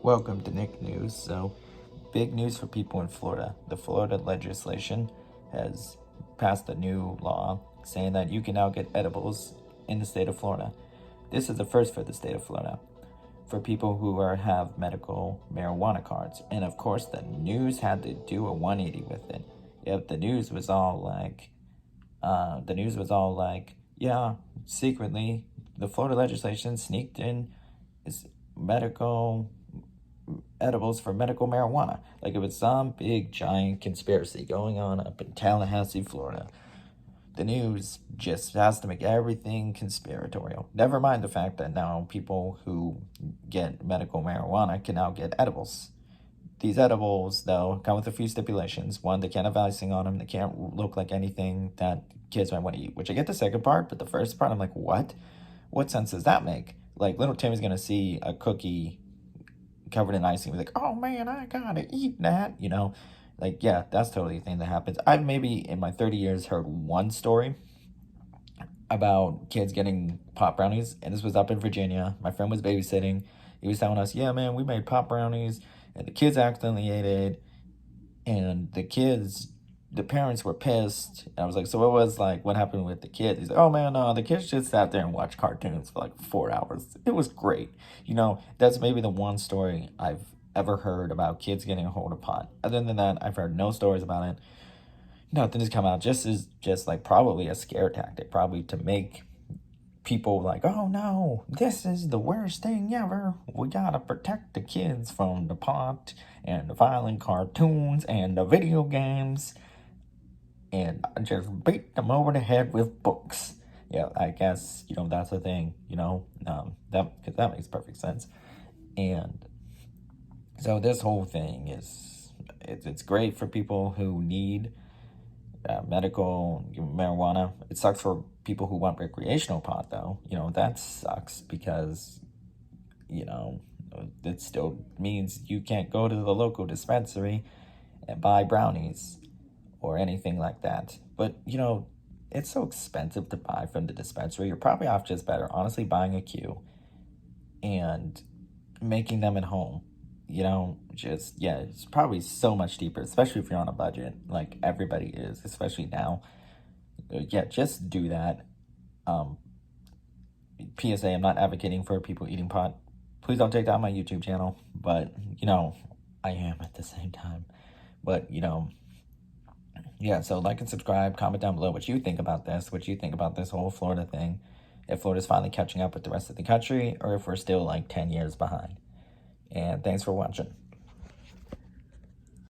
Welcome to Nick News. So, big news for people in Florida. The Florida legislation has passed a new law saying that you can now get edibles in the state of Florida. This is the first for the state of Florida for people who have medical marijuana cards. And of course, the news had to do a 180 with it. Yep, the news was all like, yeah, secretly, the Florida legislation sneaked in is medical edibles for medical marijuana. Like it was some big giant conspiracy going on up in Tallahassee, Florida. The news just has to make everything conspiratorial. Never mind the fact that now people who get medical marijuana can now get edibles. These edibles, though, come with a few stipulations. One, they can't have icing on them. They can't look like anything that kids might want to eat, which I get the second part, but the first part, I'm like, what? What sense does that make? Like, little Timmy's going to see a cookie covered in icing, be like, oh man, I gotta eat that, Like, yeah, that's totally a thing that happens. I've maybe in my 30 years heard one story about kids getting pop brownies, and this was up in Virginia. My friend was babysitting. He was telling us, yeah, man, we made pop brownies, and the kids accidentally ate it, and the parents were pissed. And I was like, so what happened with the kids? He's like, oh man, no, the kids just sat there and watched cartoons for like 4 hours. It was great. That's maybe the one story I've ever heard about kids getting a hold of pot. Other than that, I've heard no stories about it. Nothing has come out. Just like probably a scare tactic, probably to make people like, oh no, this is the worst thing ever. We gotta protect the kids from the pot and the violent cartoons and the video games, and just beat them over the head with books. Yeah, I guess, that's the thing, that makes perfect sense. And so this whole thing it's great for people who need medical marijuana. It sucks for people who want recreational pot, though. That sucks because, it still means you can't go to the local dispensary and buy brownies or anything like that. But, it's so expensive to buy from the dispensary. You're probably off just better, honestly, buying a queue and making them at home. It's probably so much cheaper, especially if you're on a budget, like everybody is, especially now. Yeah, just do that. PSA, I'm not advocating for people eating pot. Please don't take down my YouTube channel, but, I am at the same time. But, yeah, so like and subscribe, comment down below what you think about this whole Florida thing. If Florida's finally catching up with the rest of the country, or if we're still like 10 years behind. And thanks for watching.